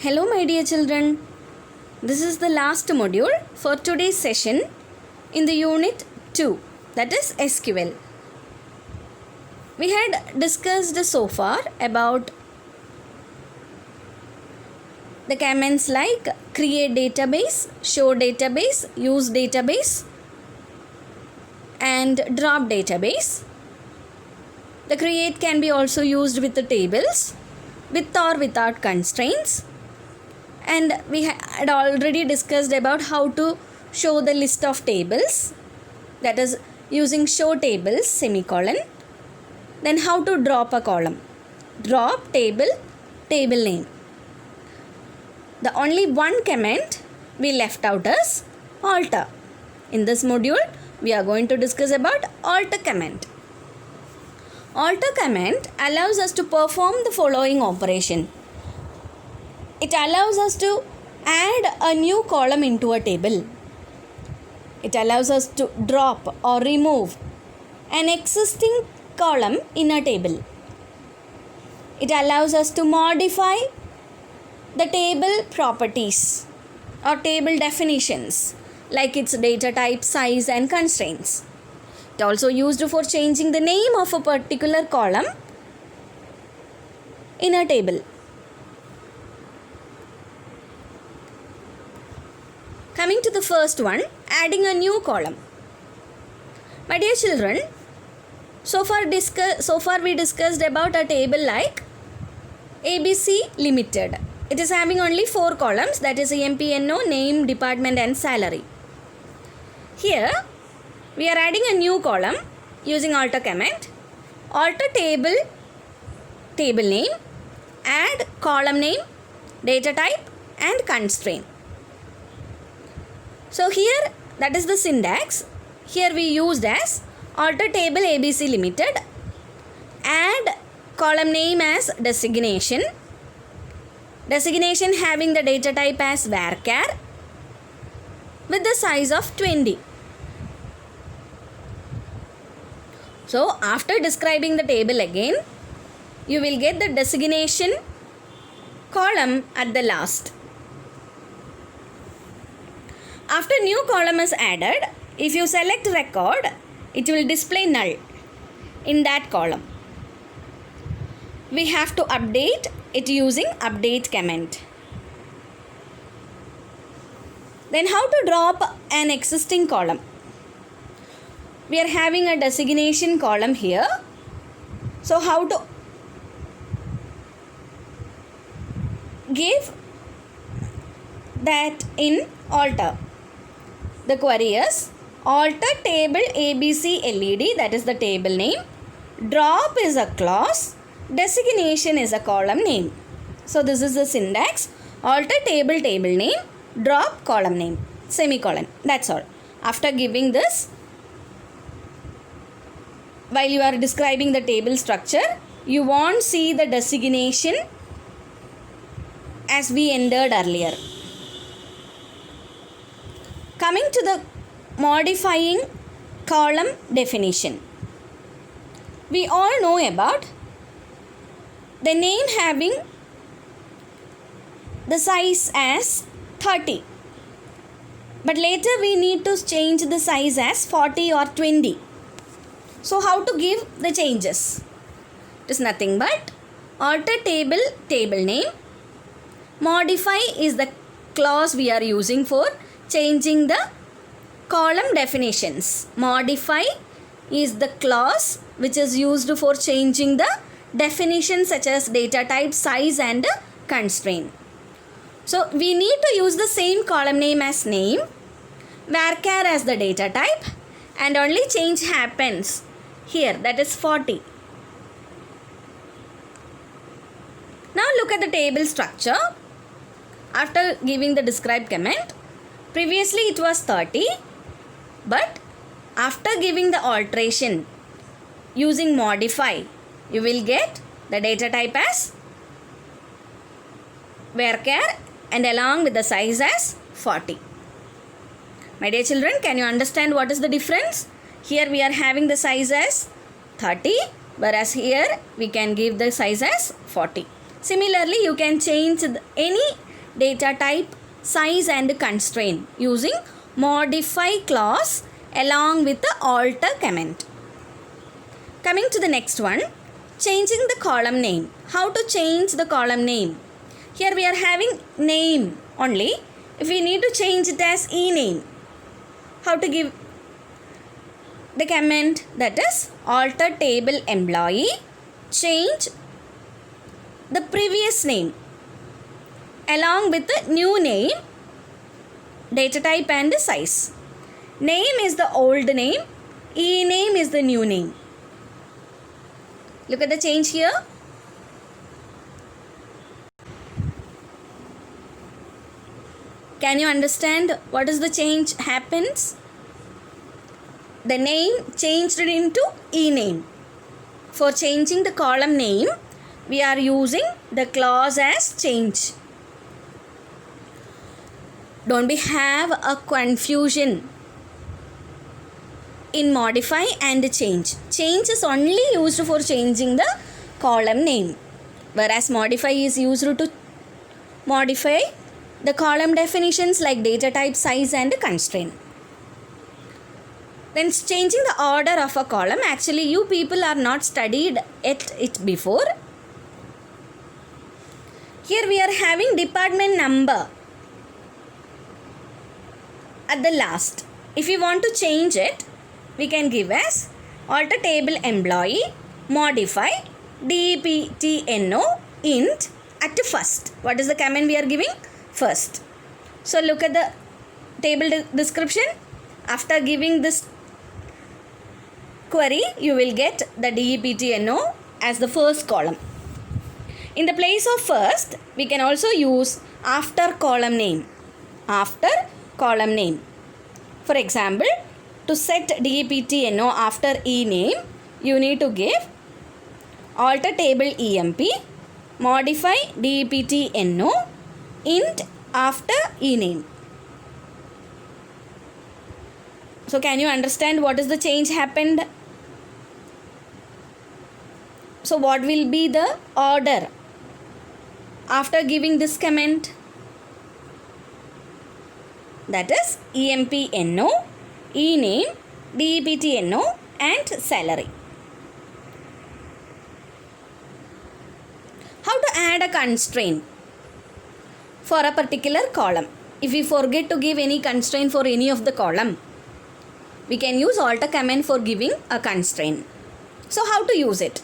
Hello my dear children, this is the last module for today's session in the unit 2, that is SQL. We had discussed so far about the commands like create database, show database, use database and drop database. The create can be also used with the tables with or without constraints. And we had already discussed about how to show the list of tables, that is using show tables semicolon. Then how to drop a column, drop table, table name. The only one command we left out is alter. In this module we are going to discuss about alter command. Alter command allows us to perform the following operation. It allows us to add a new column into a table. It allows us to drop or remove an existing column in a table. It allows us to modify the table properties or table definitions like its data type, size and constraints. It also used for changing the name of a particular column in a table. Coming to the first one, adding a new column. My dear children, so far we discussed about a table like ABC Limited. It is having only 4 columns, that is MPNO, name, department and salary. Here we are adding a new column using alter command. Alter table, table name, add column name, data type and constraint. So here that is the syntax. Here we used as alter table ABC Limited, add column name as designation, designation having the data type as varchar with the size of 20. So after describing the table again, you will get the designation column at the last. After new column is added, if you select record, it will display null in that column. We have to update it using update command. Then how to drop an existing column? We are having a designation column here. So how to give that in alter? The query is alter table ABC LED, that is the table name, drop is a clause, designation is a column name. So this is the syntax, alter table, table name, drop column name, semicolon. That's all. After giving this, while you are describing the table structure, you won't see the designation as we entered earlier. Coming to the modifying column definition. We all know about the name having the size as 30. But later we need to change the size as 40 or 20. So how to give the changes? It is nothing but alter table, table name. Modify is the clause we are using for changing the column definitions. Modify is the clause which is used for changing the definitions such as data type, size and constraint. So we need to use the same column name as name, varchar as the data type, and only change happens here, that is 40. Now look at the table structure. After giving the describe command, previously it was 30, but after giving the alteration using modify, you will get the data type as varchar and along with the size as 40. My dear children, can you understand what is the difference? Here we are having the size as 30, whereas here we can give the size as 40. Similarly, you can change any data type, size and constraint using modify clause along with the alter comment. Coming to the next one, changing the column name. How to change the column name? Here we are having name only. If we need to change it as ename, how to give the comment? That is alter table employee, change the previous name along with the new name, data type and size. Name is the old name, ename is the new name. Look at the change here. Can you understand what is the change happens? The name changed into ename. For changing the column name, we are using the clause as change. Don't we have a confusion in modify and change? Change is only used for changing the column name, whereas modify is used to modify the column definitions like data type, size and constraint. Then changing the order of a column, actually you people are not studied it before. Here we are having department number at the last. If we want to change it, we can give as alter table employee, modify deptno int at first. What is the command we are giving? First. So look at the table description. After giving this query, you will get the deptno as the first column. In the place of first, we can also use after column name. After column name. For example, to set deptno after ename, you need to give alter table emp, modify deptno int after ename. So can you understand what is the change happened? So what will be the order after giving this comment? That is empno, ename, deptno and salary. How to add a constraint for a particular column? If we forget to give any constraint for any of the column, we can use alter command for giving a constraint. So how to use it?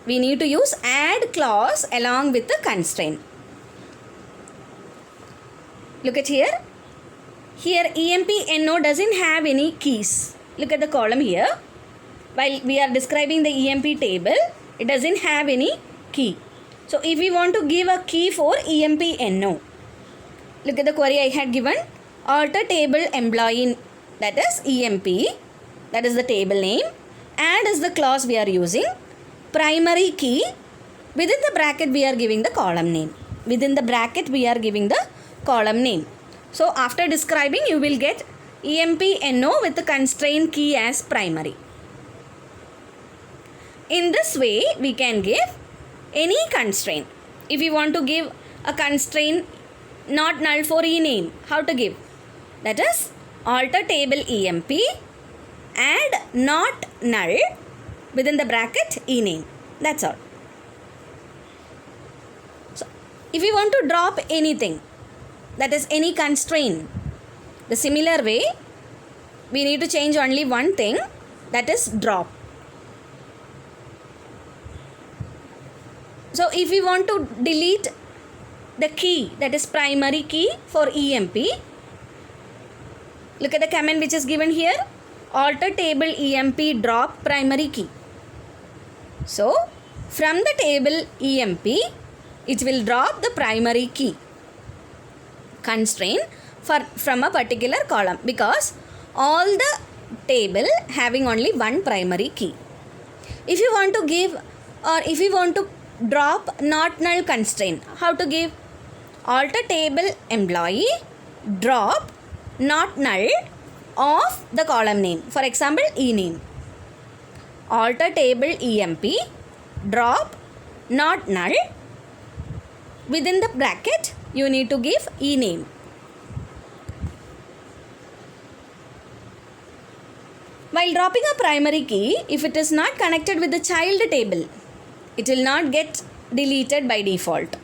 We need to use add clause along with the constraint. Look at here. Here empno doesn't have any keys. Look at the column here. While we are describing the emp table, it doesn't have any key. So if we want to give a key for empno, look at the query I had given. Alter table employee, that is emp, that is the table name. Add is the clause we are using. Primary key, within the bracket we are giving the column name. Within the bracket we are giving the column name. So after describing, you will get empno with the constraint key as primary. In this way, we can give any constraint. If you want to give a constraint not null for ename, how to give? That is alter table emp, add not null within the bracket ename. That's all. So if you want to drop anything, that is any constraint, the similar way we need to change only one thing, that is drop. So if we want to delete the key, that is primary key for emp, look at the command which is given here. Alter table emp drop primary key. So from the table emp, it will drop the primary key constraint from a particular column, because all the table having only one primary key. If you want to give, or if you want to drop not null constraint, how to give? Alter table employee drop not null of the column name. For example, ename. Alter table emp drop not null within the bracket you need to give ename. While dropping a primary key, if it is not connected with the child table, it will not get deleted by default.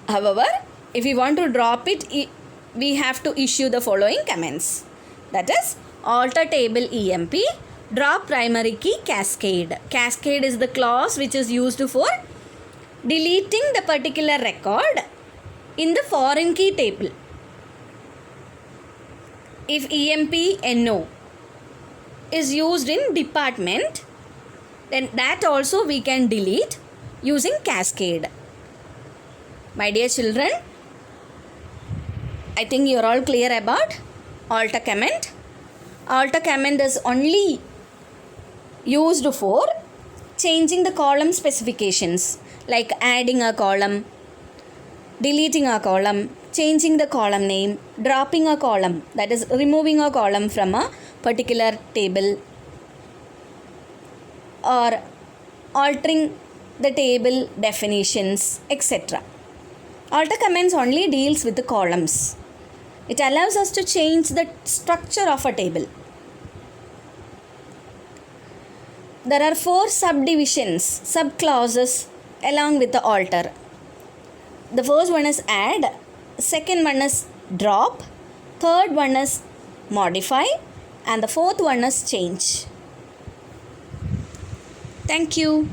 However, if we want to drop it, we have to issue the following comments. That is, alter table emp, drop primary key cascade. Cascade is the clause which is used for deleting the particular record in the foreign key table. If emp no is used in department, then that also we can delete using cascade. My dear children, I think you are all clear about alter comment. Alter comment is only used for changing the column specifications, like adding a column, deleting a column, changing the column name, dropping a column, that is removing a column from a particular table, or altering the table definitions, etc. Alter comments only deals with the columns. It allows us to change the structure of a table. There are 4 subdivisions, subclauses along with the alter. The first one is add, second one is drop, third one is modify, and the fourth one is change. Thank you.